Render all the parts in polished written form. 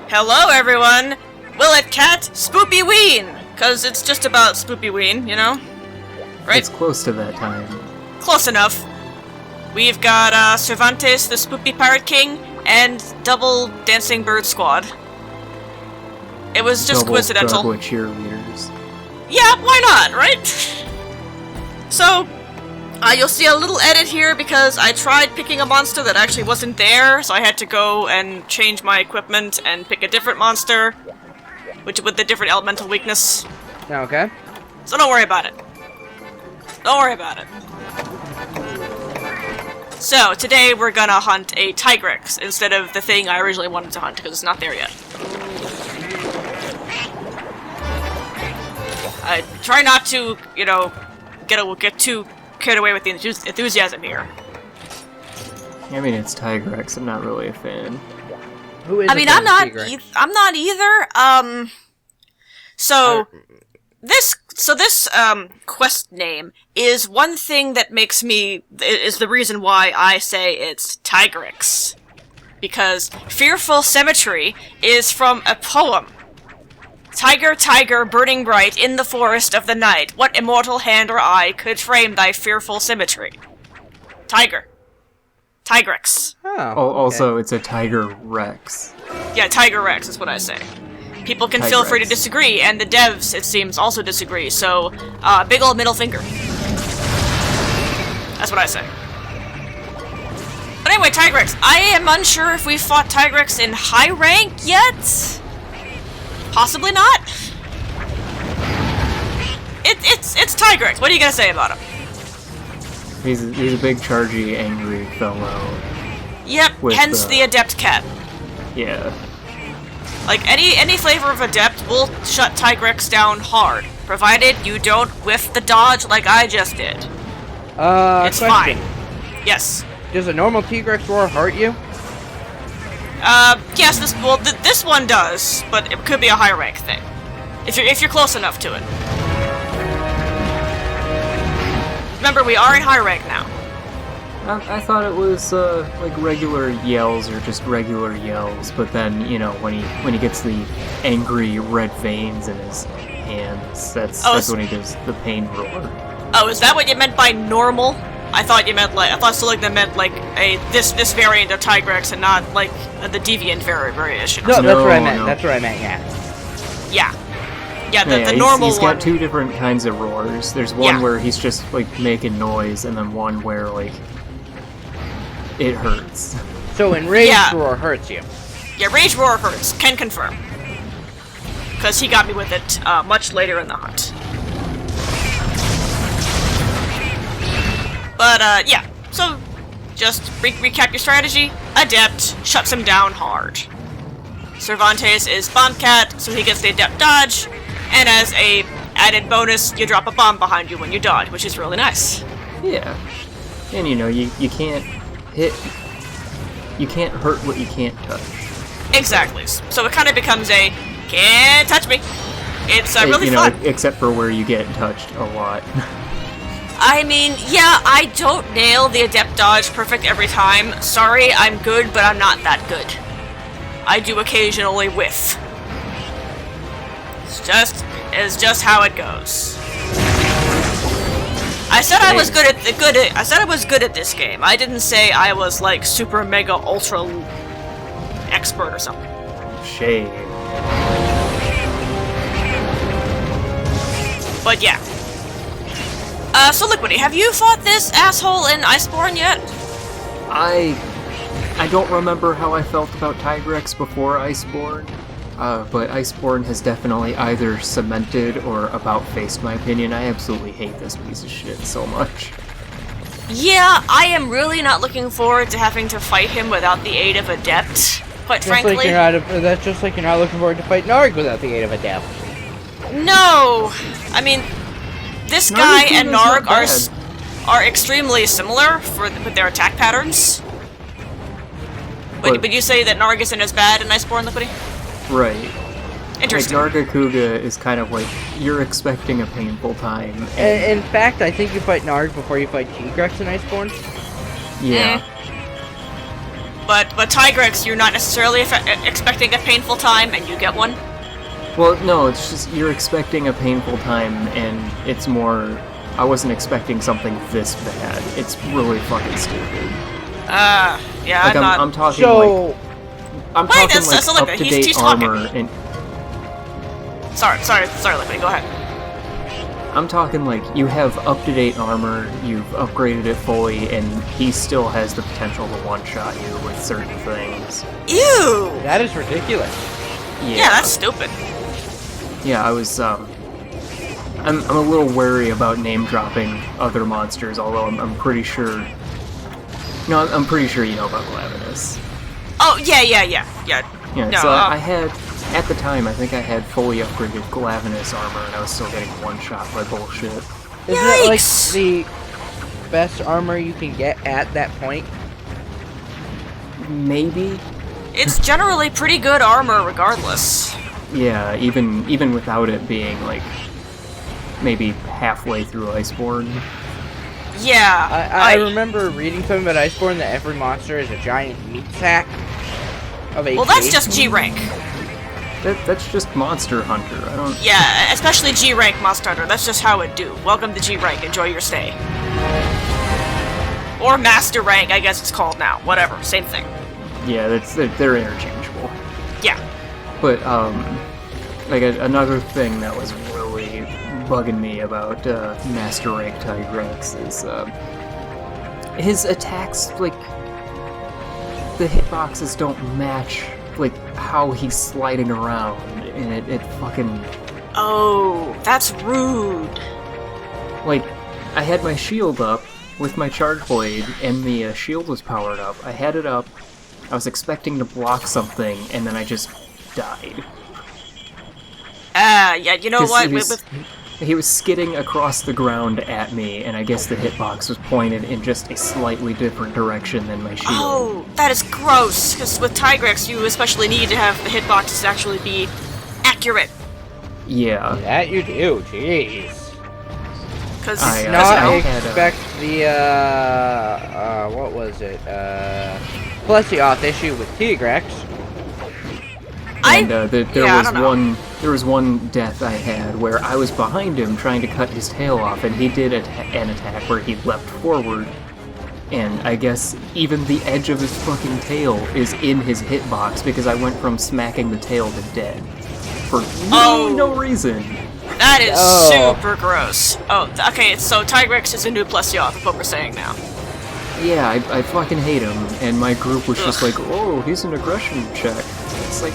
Hello, everyone! Will it cat Spoopyween? Cause it's just about Spoopyween, you know? Right? It's close to that time. Close enough. We've got Cervantes, the Spoopy Pirate King, and Double Dancing Bird Squad. It was just coincidental. Gargwa cheerleaders. Yeah, why not, right? So, you'll see a little edit here because I tried picking a monster that actually wasn't there, so I had to go and change my equipment and pick a different monster, which with a different elemental weakness. Okay. So don't worry about it. Don't worry about it. So, today we're gonna hunt a Tigrex instead of the thing I originally wanted to hunt, because it's not there yet. I try not to, you know, get too carried away with the enthusiasm here. I mean, it's Tigrex. I'm not really a fan. Who is? I mean, I'm not either. So this quest name is one thing that makes me is the reason why I say it's Tigrex, because Fearful Cemetery is from a poem. Tiger, tiger, burning bright in the forest of the night, what immortal hand or eye could frame thy fearful symmetry? Tiger. Tigrex. Oh, okay. Also, it's a Tiger Rex. Yeah, Tiger Rex is what I say. People can feel free to disagree, and the devs, it seems, also disagree, so, big ol' middle finger. That's what I say. But anyway, Tigrex. I am unsure if we've fought Tigrex in high rank yet? Possibly not. It's Tigrex. What are you gonna say about him? He's a big, chargy, angry fellow. Yep. Hence the adept cat. Yeah. Like any flavor of adept will shut Tigrex down hard, provided you don't whiff the dodge like I just did. It's question. fine. Yes. Does a normal Tigrex roar hurt you? Yes, this one does, but it could be a high rank thing. If you're close enough to it. Remember, we are in high rank now. I thought it was, like regular yells or just regular yells, but then, you know, when he gets the angry red veins in his hands, that's when he does the pain roar. Oh, is that what you meant by normal? I thought you meant that meant like this variant of Tigrex and not like the deviant variation. No, that's what I meant. No. That's what I meant. Yeah. Yeah. The normal he's one. He's got two different kinds of roars. There's one where he's just like making noise, and then one where like it hurts. So in rage roar hurts you. Yeah, rage roar hurts. Can confirm. Because he got me with it much later in the hunt. But, yeah. So, just recap your strategy. Adept shuts him down hard. Cervantes is Bomb Cat, so he gets the Adept dodge. And as a added bonus, you drop a bomb behind you when you dodge, which is really nice. Yeah. And, you know, you can't hit... You can't hurt what you can't touch. Exactly. So it kind of becomes a, can't touch me. It's really fun. Except for where you get touched a lot. I mean, yeah, I don't nail the Adept dodge perfect every time. Sorry, I'm good, but I'm not that good. I do occasionally whiff. It's just how it goes. I said I was I said I was good at this game. I didn't say I was like super mega ultra expert or something. Shame. But yeah. So Liquidy, have you fought this asshole in Iceborne yet? I don't remember how I felt about Tigrex before Iceborne, but Iceborne has definitely either cemented or about-faced my opinion. I absolutely hate this piece of shit so much. Yeah, I am really not looking forward to having to fight him without the aid of Adept, quite frankly. That's just like you're not looking forward to fight Narg without the aid of Adept. No! I mean, this guy and Narg are extremely similar with their attack patterns. But you say that Narg isn't as bad in Iceborne, Liquidy? Right. Interesting. Like, Nargacuga is kind of like, you're expecting a painful time. In fact, I think you fight Narg before you fight Tigrex in Iceborne. Yeah. But Tigrex, you're not necessarily expecting a painful time, and you get one. Well, no, it's just you're expecting a painful time, and it's more. I wasn't expecting something this bad. It's really fucking stupid. Yeah, like, I'm talking so... like. I'm talking like look, up-to-date he's armor talking. and. Sorry, Liquid, go ahead. I'm talking like you have up-to-date armor, you've upgraded it fully, and he still has the potential to one-shot you with certain things. Ew! That is ridiculous. Yeah, that's stupid. Yeah, I was, I'm a little wary about name-dropping other monsters, although I'm pretty sure... No, I'm pretty sure you know about Glavenus. Oh, yeah. Yeah, No, so I had... At the time, I think I had fully upgraded Glavenus armor, and I was still getting one-shot by bullshit. Isn't it like the best armor you can get at that point? Maybe? It's generally pretty good armor regardless. Yeah, even without it being, like, maybe halfway through Iceborne. Yeah. I remember reading something about Iceborne that every monster is a giant meat sack of HP. Well, that's just G rank. That's just Monster Hunter. I don't... Yeah, especially G rank Monster Hunter. That's just how it do. Welcome to G rank. Enjoy your stay. Or Master rank, I guess it's called now. Whatever, same thing. Yeah, they're interchangeable. Yeah. But, like, another thing that was really bugging me about, Master Rank Tigrex is, his attacks, like, the hitboxes don't match, like, how he's sliding around, and it fucking... Oh, that's rude. Like, I had my shield up with my charge blade, and the shield was powered up. I had it up, I was expecting to block something, and then I just died. Yeah, you know what? He was skidding across the ground at me, and I guess the hitbox was pointed in just a slightly different direction than my shield. Oh, that is gross, because with Tigrex, you especially need to have the hitboxes actually be accurate. Yeah. That you do, jeez. Because I expect the, what was it, Plesioth issue with Tigrex. And there was one death I had where I was behind him trying to cut his tail off, and he did an attack where he leapt forward, and I guess even the edge of his fucking tail is in his hitbox because I went from smacking the tail to dead for literally no reason. That is super gross. Oh, okay, so Tigrex is a new Plesioth, is what we're saying now. Yeah, I fucking hate him, and my group was just like, oh, he's an aggression check. It's like,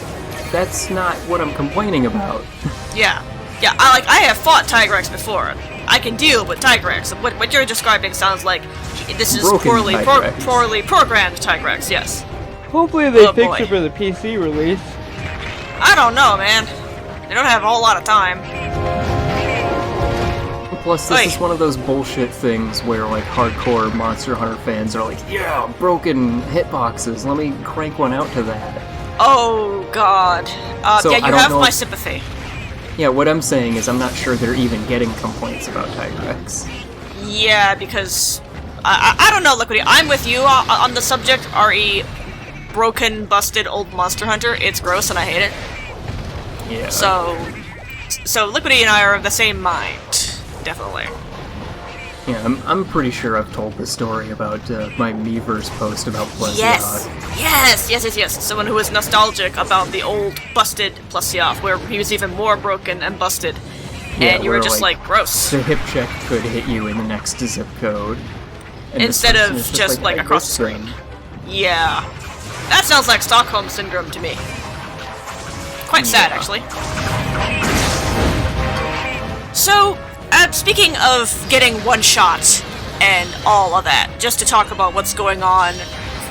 that's not what I'm complaining about. Yeah, I have fought Tigrex before. I can deal with Tigrex. What you're describing sounds like this is poorly programmed Tigrex, yes. Hopefully they fix it for the PC release. I don't know, man. They don't have a whole lot of time. Plus, this is one of those bullshit things where, like, hardcore Monster Hunter fans are like, yeah, broken hitboxes, let me crank one out to that. Oh, God. So yeah, you have my sympathy. Yeah, what I'm saying is I'm not sure they're even getting complaints about Tigrex. Yeah, because... I don't know, Liquidy, I'm with you on the subject, RE broken, busted old Monster Hunter. It's gross and I hate it. Yeah. So Liquidy and I are of the same mind. Definitely. Yeah, I'm pretty sure I've told the story about my Miiverse post about Plesioth. Yes. Someone who is nostalgic about the old busted Plesioth, where he was even more broken and busted, and you were just like, gross. The hip check could hit you in the next zip code. Instead of just like across the screen. Yeah. That sounds like Stockholm Syndrome to me. Quite sad, actually. So, speaking of getting one shot and all of that, just to talk about what's going on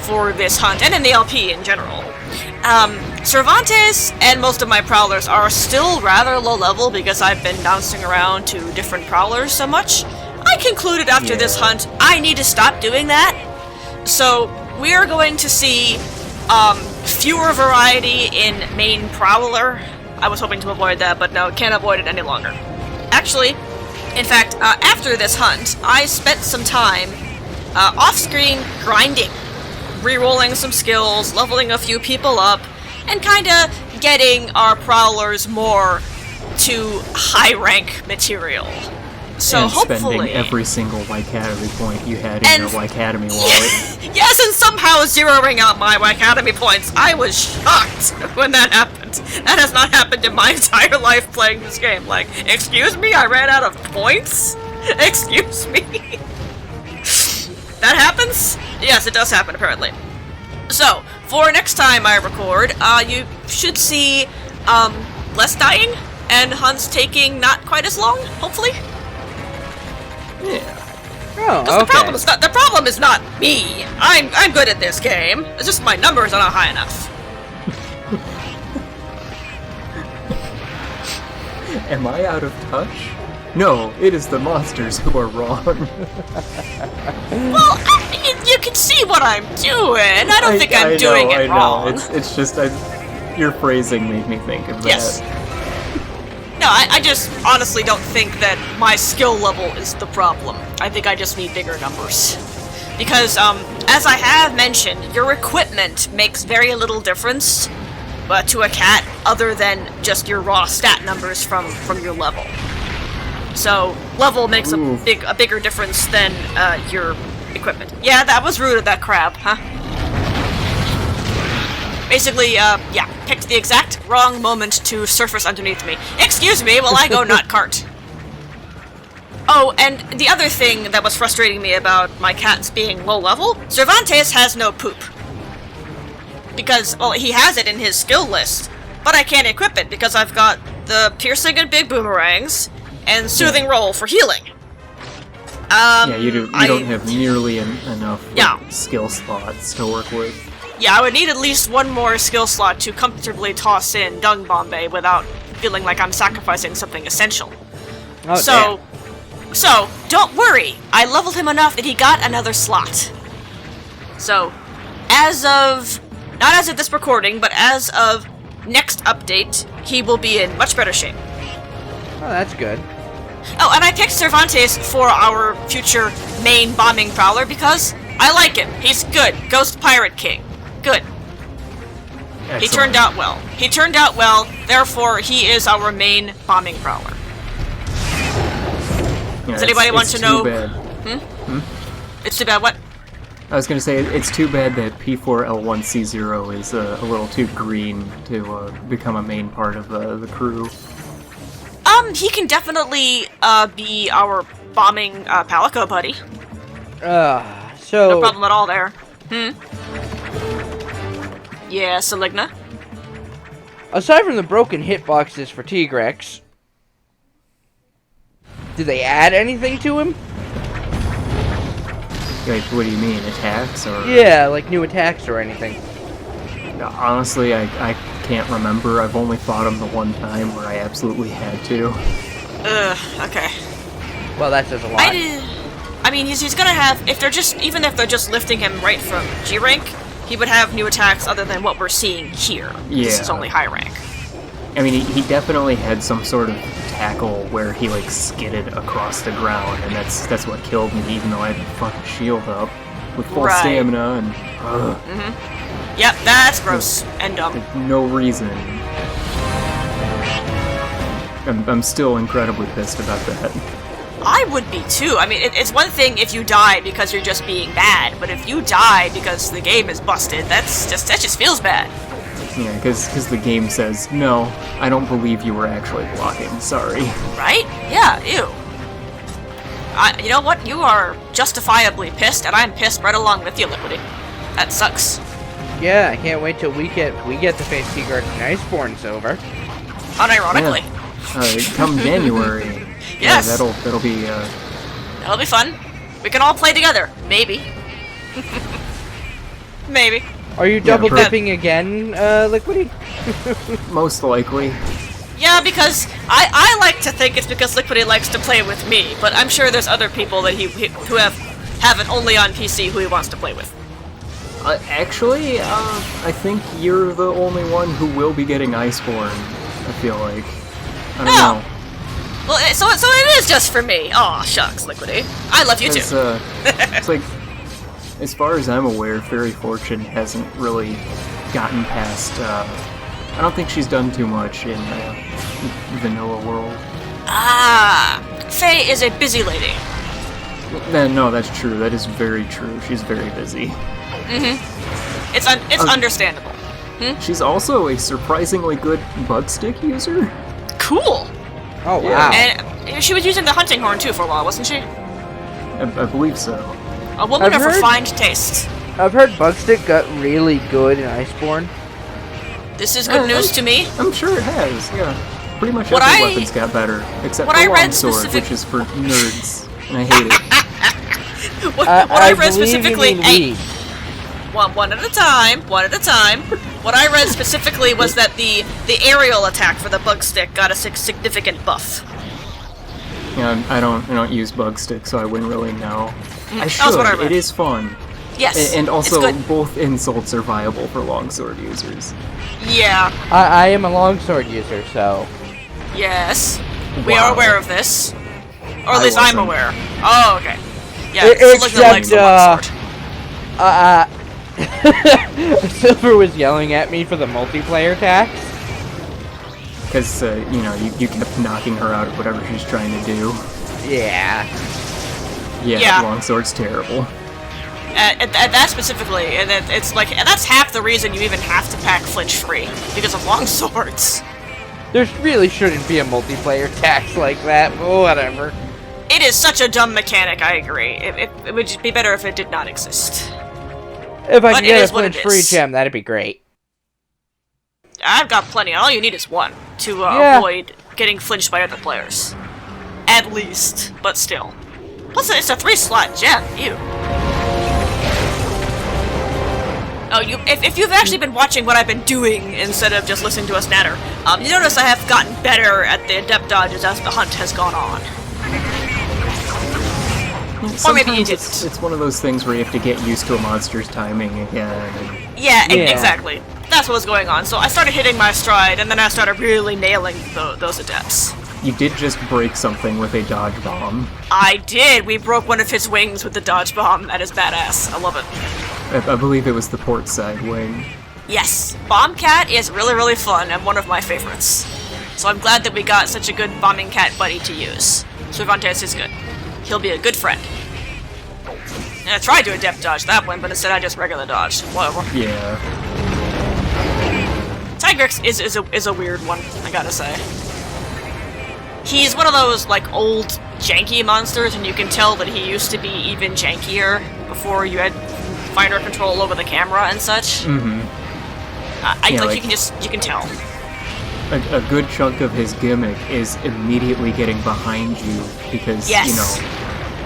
for this hunt, and in the LP in general. Cervantes and most of my prowlers are still rather low level because I've been bouncing around to different prowlers so much. I concluded after this hunt, I need to stop doing that. So, we are going to see fewer variety in main prowler. I was hoping to avoid that, but no, can't avoid it any longer. Actually, in fact, after this hunt, I spent some time off-screen grinding re-rolling some skills, leveling a few people up, and kinda getting our prowlers more to high-rank material. So and hopefully... spending every single Academy point you had in your Academy wallet. Yes, and somehow zeroing out my Academy points. I was shocked when that happened. That has not happened in my entire life playing this game. Like, excuse me, I ran out of points? Excuse me? That happens? Yes, it does happen, apparently. So, for next time I record, you should see, less dying, and hunts taking not quite as long, hopefully. Yeah. Oh, The problem is not me. I'm good at this game. It's just my numbers are not high enough. Am I out of touch? No, it is the monsters who are wrong. Well, you can see what I'm doing. I don't think I'm doing it wrong. It's just your phrasing made me think of that. Yes. No, I just honestly don't think that my skill level is the problem. I think I just need bigger numbers. Because, as I have mentioned, your equipment makes very little difference to a cat other than just your raw stat numbers from your level. So, level makes a bigger difference than your equipment. Yeah, that was rude of that crab, huh? Basically, yeah, picked the exact wrong moment to surface underneath me. Excuse me while I go not cart. Oh, and the other thing that was frustrating me about my cats being low level, Cervantes has no poop. Because, well, he has it in his skill list, but I can't equip it because I've got the piercing and big boomerangs and soothing roll for healing. Yeah, you don't have nearly enough skill slots to work with. Yeah, I would need at least one more skill slot to comfortably toss in Dung Bombay without feeling like I'm sacrificing something essential. Oh, so don't worry. I leveled him enough that he got another slot. So, not as of this recording, but as of next update, he will be in much better shape. Oh, that's good. Oh, and I picked Cervantes for our future main bombing prowler because I like him. He's good. Ghost Pirate King. Good. Excellent. He turned out well. Therefore, he is our main bombing prowler. Yeah, Does anybody want to know? Bad. It's too bad what? I was going to say, it's too bad that P4L1C0 is a little too green to become a main part of the crew. He can definitely be our bombing Palico buddy. So... No problem at all there. Yeah, Saligna? Aside from the broken hitboxes for Tigrex, did they add anything to him? Like, what do you mean, attacks or? Yeah, like new attacks or anything. Honestly, I can't remember. I've only fought him the one time where I absolutely had to. Okay. Well, that says a lot. I mean, he's gonna have, even if they're just lifting him right from G rank, he would have new attacks other than what we're seeing here. Yeah. This is only high rank. I mean, he definitely had some sort of tackle where he, like, skidded across the ground, and that's what killed me, even though I had the fucking shield up with full stamina, and... Yep, that's gross and dumb. Like, no reason. I'm still incredibly pissed about that. I would be too. I mean, it's one thing if you die because you're just being bad, but if you die because the game is busted, that just feels bad. Yeah, because the game says, no, I don't believe you were actually blocking, sorry. Right? Yeah, ew. You know what? You are justifiably pissed, and I'm pissed right along with you, Liquidy. That sucks. Yeah, I can't wait till we get to face Tigrex and Iceborne over. Unironically. Yeah. Come January. Yes. Yeah, that'll be That'll be fun. We can all play together. Maybe. Maybe. Are you double dipping again, Liquidy? most likely. Yeah, because I like to think it's because Liquidy likes to play with me, but I'm sure there's other people that who have it only on PC who he wants to play with. Actually, I think you're the only one who will be getting Iceborne, I feel like. I don't know. Well, so it is just for me. Aw, shucks, Liquidy. I love you too. It's like, as far as I'm aware, Fairy Fortune hasn't really gotten past. I don't think she's done too much in Vanilla World. Ah, Faye is a busy lady. No, that's true. That is very true. She's very busy. Mm-hmm. It's understandable. She's also a surprisingly good bug stick user. Cool. Oh, wow. And she was using the hunting horn, too, for a while, wasn't she? I believe so. A woman of refined taste. I've heard Bugstick got really good in Iceborne. This is good news to me. I'm sure it has, yeah. Pretty much every weapon's got better, except for Longsword, which is for nerds, and I hate it. what I read specifically... Hey, one at a time. What I read specifically was that the aerial attack for the bug stick got a significant buff. Yeah, I don't use bug stick, so I wouldn't really know. I should. That's what I read. It is fun. Yes, and also it's good. both insults are viable for longsword users. Yeah. I am a longsword user, so... Yes. Wow. We are aware of this. Or at least I'm wasn't. aware. Oh, okay. Yeah, Except, longsword. Silver was yelling at me for the multiplayer tax. Because, you kept knocking her out of whatever she's trying to do. Yeah. Yeah. Longsword's terrible. At that specifically, and it's like, and that's half the reason you even have to pack flinch free, because of long swords. There really shouldn't be a multiplayer tax like that, but whatever. It is such a dumb mechanic, I agree. It would just be better if it did not exist. If I But could it get a is what it flinch-free is. gem, that'd be great. I've got plenty, all you need is one to avoid getting flinched by other players. At least, but still. Plus, it's a 3-slot gem, ew. Oh, if you've actually been watching what I've been doing instead of just listening to us natter, you notice I have gotten better at the adept dodges as the hunt has gone on. Or maybe you didn't. It's one of those things where you have to get used to a monster's timing again. Yeah, exactly. That's what was going on. So I started hitting my stride, and then I started really nailing those adepts. You did just break something with a dodge bomb. I did! We broke one of his wings with the dodge bomb. That is badass. I love it. I believe it was the port side wing. Yes, Bomb Cat is really, really fun and one of my favorites. So I'm glad that we got such a good Bombing Cat buddy to use. Cervantes is good. He'll be a good friend. And I tried to adept dodge that one, but instead I just regular dodged. Whatever. Yeah. Tigrex is a weird one, I gotta say. He's one of those, like, old, janky monsters, and you can tell that he used to be even jankier before you had finer control over the camera and such. Mm-hmm. You can tell. A good chunk of his gimmick is immediately getting behind you because,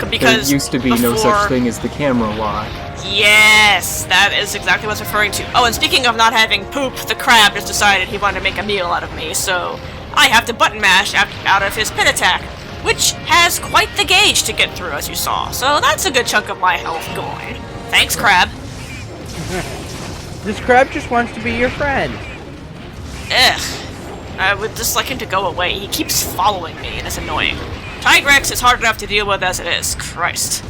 Because there used to be no such thing as the camera lock. Yes, that is exactly what it's referring to. Oh, and speaking of not having poop, the crab just decided he wanted to make a meal out of me, so I have to button mash out of his pit attack, which has quite the gauge to get through, as you saw. So that's a good chunk of my health going. Thanks, crab. This crab just wants to be your friend. Ugh. I would just like him to go away. He keeps following me, and it's annoying. Tigrex is hard enough to deal with as it is. Christ.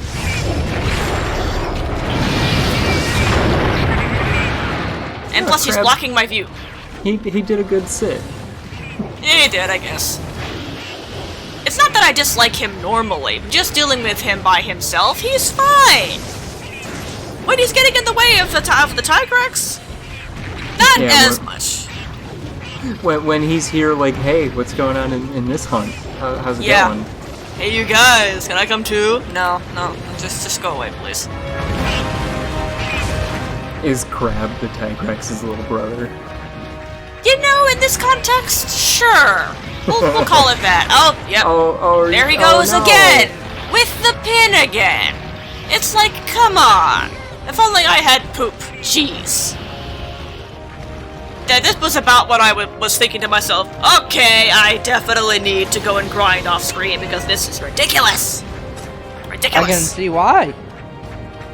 And plus, he's blocking my view. He did a good sit. Yeah, he did, I guess. It's not that I dislike him normally. Just dealing with him by himself, he's fine. When he's getting in the way of the Tigrex, not as much. When he's here, like, hey, what's going on in this hunt? How's it going? Hey, you guys, can I come too? No, just go away, please. Is Crab the Tigrex's little brother? You know, in this context, sure. We'll call it that. Oh, yep. There he goes again! With the pin again! It's like, come on. If only I had poop. Jeez. This was about what I was thinking to myself. Okay, I definitely need to go and grind off screen because this is ridiculous. Ridiculous. I can see why.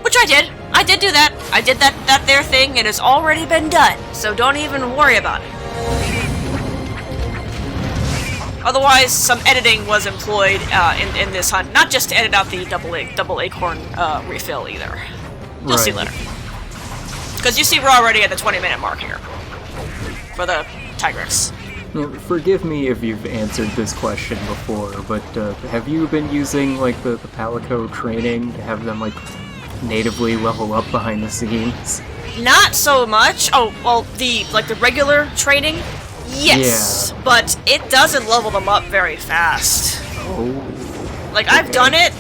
Which I did. I did do that. I did that there thing, and it's already been done. So don't even worry about it. Otherwise, some editing was employed in this hunt. Not just to edit out the double acorn refill either. You'll see later. Because you see we're already at the 20-minute mark here. For the Tigrex. Yeah, forgive me if you've answered this question before, but have you been using, like, the Palico training to have them, like, natively level up behind the scenes? Not so much. Oh, well, the regular training? Yes. Yeah. But it doesn't level them up very fast. Oh. Like, I've done it,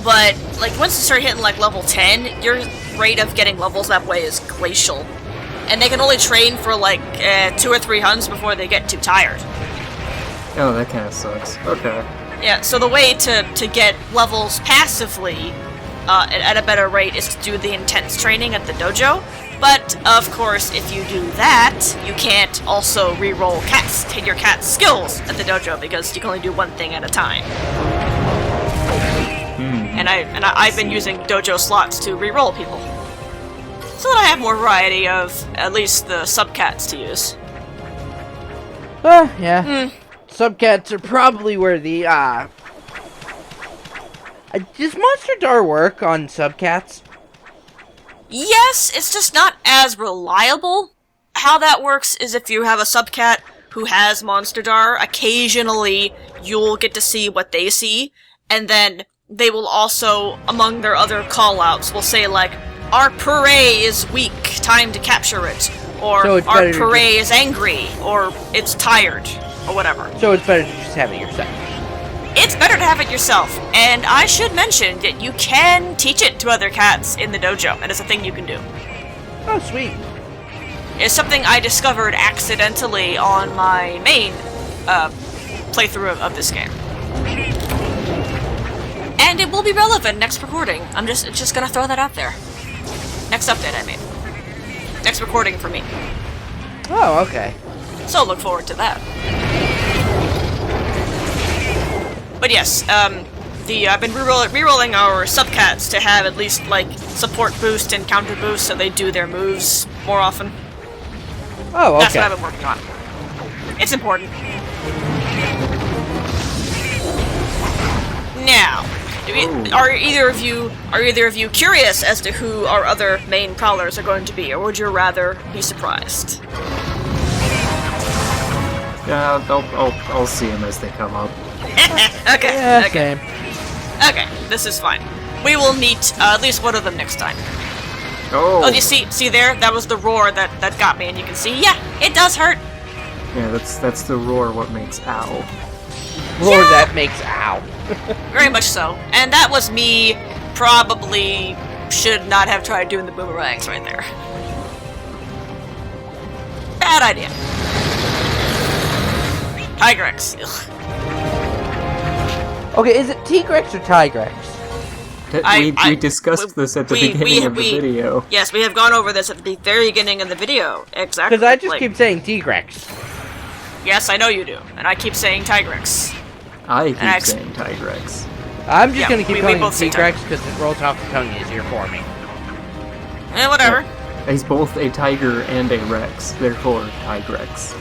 but, like, once you start hitting, like, level 10, your rate of getting levels that way is glacial. And they can only train for, like, 2 or 3 hunts before they get too tired. Oh, that kind of sucks. Okay. Yeah, so the way to get levels passively at a better rate is to do the intense training at the dojo. But, of course, if you do that, you can't also re-roll your cat's skills at the dojo because you can only do one thing at a time. And I've been using dojo slots to re-roll people. So that I have more variety of, at least, the subcats to use. Yeah. Subcats are probably where the, does Monster Dar work on subcats? Yes, it's just not as reliable. How that works is if you have a subcat who has Monster Dar, occasionally you'll get to see what they see, and then they will also, among their other callouts, will say, like, our Puree is weak, time to capture it. Or so our Puree is angry, or it's tired, or whatever. So it's better to just have it yourself. It's better to have it yourself, and I should mention that you can teach it to other cats in the dojo, and it's a thing you can do. Oh, sweet. It's something I discovered accidentally on my main playthrough of this game. And it will be relevant next recording. It's just gonna throw that out there. Next update, I mean. Next recording for me. Oh, okay. So look forward to that. But yes, I've been rerolling our subcats to have at least, like, support boost and counter boost so they do their moves more often. Oh, okay. That's what I've been working on. It's important. Now, are either of you curious as to who our other main prowlers are going to be, or would you rather be surprised? Yeah, I'll see them as they come up. Okay. Yeah, okay. Same. Okay, this is fine. We will meet at least one of them next time. Oh, you see there? That was the roar that got me, and you can see, yeah, it does hurt. Yeah, that's the roar what makes ow. Roar that makes ow. Very much so. And that was me probably should not have tried doing the boomerangs right there. Bad idea. Tigrex. Ugh. Okay, is it Tigrex or Tigrex? We discussed this at the beginning of the video. Yes, we have gone over this at the very beginning of the video. Exactly. Because I just keep saying Tigrex. Yes, I know you do. And I keep saying Tigrex. I keep saying Tigrex. I'm just going to keep calling him both say Tigrex because it rolls off the tongue easier for me. Whatever. He's both a tiger and a rex, therefore Tigrex.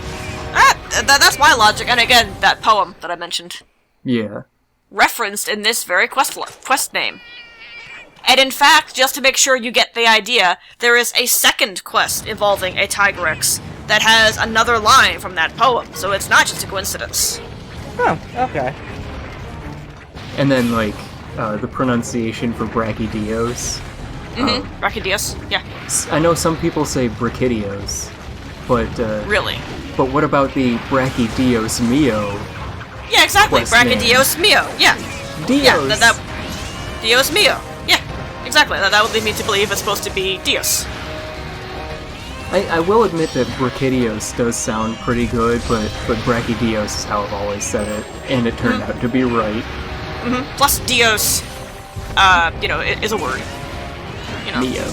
That's my logic, and again, that poem that I mentioned. Yeah. Referenced in this very quest name. And in fact, just to make sure you get the idea, there is a second quest involving a Tigrex that has another line from that poem, so it's not just a coincidence. Oh, okay. And then, like, the pronunciation for Brachydios. Brachydios, yeah. I know some people say Brachydios, but, Really? But what about the Brachydios Mio? Yeah, exactly. Brachydios Mio. Yeah. Dios. Yeah, Dios Mio. Yeah, exactly. That would lead me to believe it's supposed to be Dios. I will admit that Brachydios does sound pretty good, but Brachydios is how I've always said it, and it turned out to be right. Plus Dios, is a word. Mio.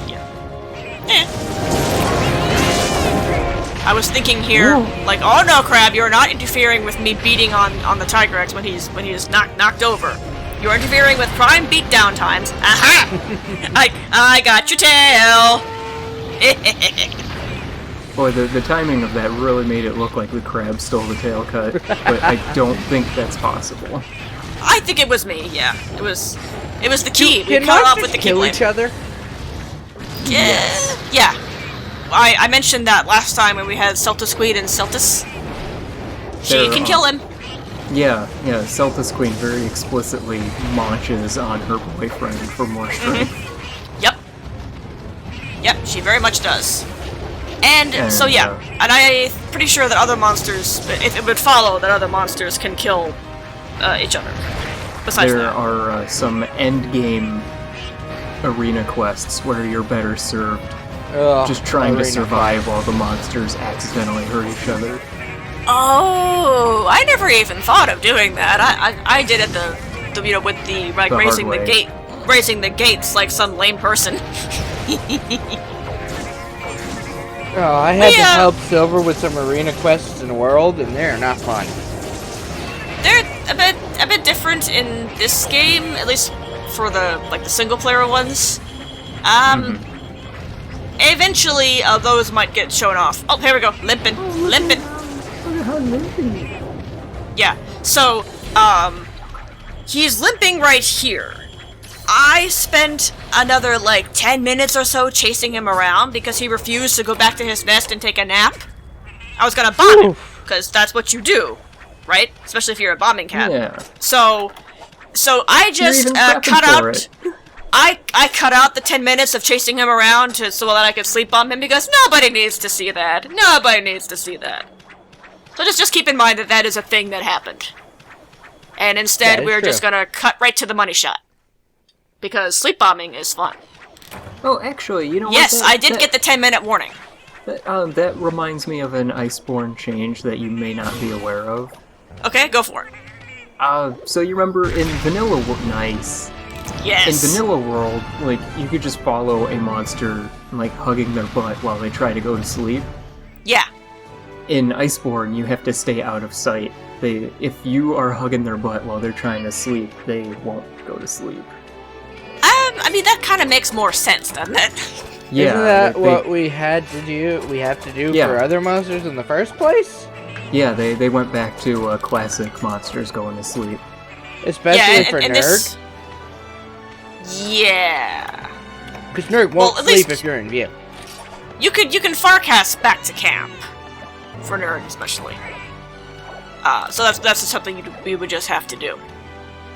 Yeah. I was thinking here, like, oh no, Crab, you're not interfering with me beating on the Tigrex when he's knocked over. You're interfering with prime beatdown times. Aha! I got your tail. Boy, the timing of that really made it look like the crab stole the tail cut, but I don't think that's possible. I think it was me. Yeah, it was. It was the key. We Can cut off monsters with the kill keyblade. each other? Yeah. I mentioned that last time when we had Celtus Queen and Celtus. She can kill him. Yeah, Celtus Queen very explicitly munches on her boyfriend for more strength. Yep, she very much does. And so yeah, and I'm pretty sure that other monsters, if it would follow that other monsters can kill each other. Besides there that. are some endgame arena quests where you're better served just trying to survive while the monsters accidentally hurt each other. Oh, I never even thought of doing that. I did it with the raising the gates like some lame person. I had to help Silver with some arena quests in the world, and they're not fun. They're a bit different in this game, at least for the single player ones. Eventually, those might get shown off. Oh, here we go, limping. Yeah. So, he's limping right here. I spent another 10 minutes or so chasing him around because he refused to go back to his nest and take a nap. I was gonna bomb him, because that's what you do, right? Especially if you're a bombing cat. Yeah. So I just cut out. I cut out the 10 minutes of chasing him around so that I could sleep bomb him because nobody needs to see that. So just keep in mind that is a thing that happened. And instead, we're just gonna cut right to the money shot. Because sleep bombing is fun. Oh, actually, you know what? Yes, I did get the 10-minute warning. That reminds me of an Iceborne change that you may not be aware of. Okay, go for it. So you remember in Vanilla Nice? Yes. In Vanilla World, you could just follow a monster, hugging their butt while they try to go to sleep. Yeah. In Iceborne, you have to stay out of sight. If you are hugging their butt while they're trying to sleep, they won't go to sleep. I mean, that kind of makes more sense, doesn't it? Yeah. Isn't that what we had to do? We have to do for other monsters in the first place? Yeah, they went back to classic monsters going to sleep. Especially for Nerd? Yeah. Because Nerd won't sleep if you're in view. You can farcast back to camp. For Nerd, especially. So that's something we would just have to do.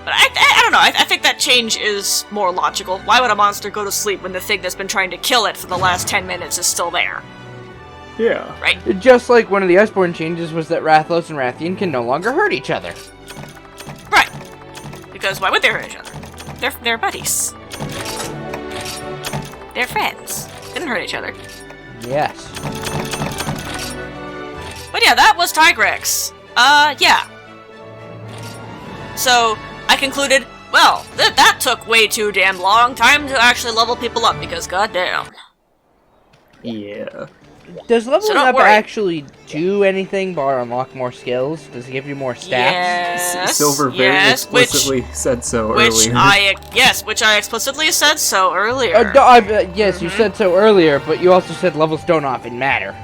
But I don't know, I think that change is more logical. Why would a monster go to sleep when the thing that's been trying to kill it for the last 10 minutes is still there? Yeah. Right? Just like one of the Iceborne changes was that Rathlos and Rathian can no longer hurt each other. Right. Because why would they hurt each other? They're buddies. They're friends. They don't hurt each other. Yes. But yeah, that was Tigrex. Yeah. So, I concluded, well, that took way too damn long. Time to actually level people up, because goddamn. Yeah. Does leveling up actually do anything but unlock more skills? Does it give you more stats? Yes. Silver very explicitly said so earlier. Which I explicitly said so earlier. Yes, you said so earlier, but you also said levels don't often matter.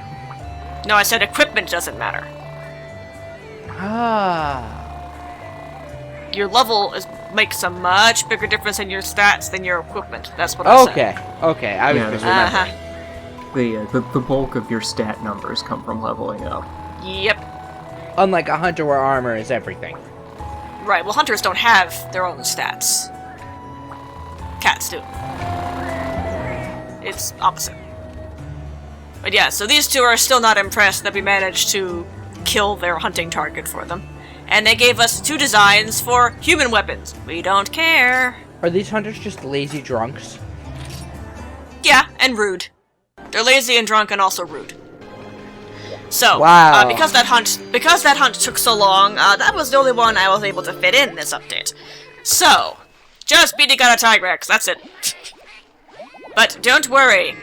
No, I said equipment doesn't matter. Your level makes a much bigger difference in your stats than your equipment. That's what I said. Okay, I was misremembering. The bulk of your stat numbers come from leveling up. Yep. Unlike a hunter where armor is everything. Right, well hunters don't have their own stats. Cats do. It's opposite. But yeah, so these two are still not impressed that we managed to kill their hunting target for them. And they gave us 2 designs for human weapons. We don't care. Are these hunters just lazy drunks? Yeah, and rude. They're lazy and drunk and also rude. So, wow. Because that hunt took so long, that was the only one I was able to fit in this update. So, just beating on a Tigrex, that's it. But don't worry.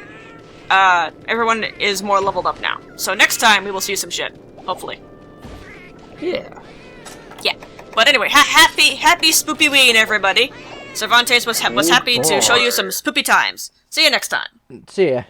Everyone is more leveled up now. So next time we will see some shit. Hopefully. Yeah. Yeah. But anyway, happy Spoopyween, everybody. Cervantes was happy to show you some spoopy times. See you next time. See ya.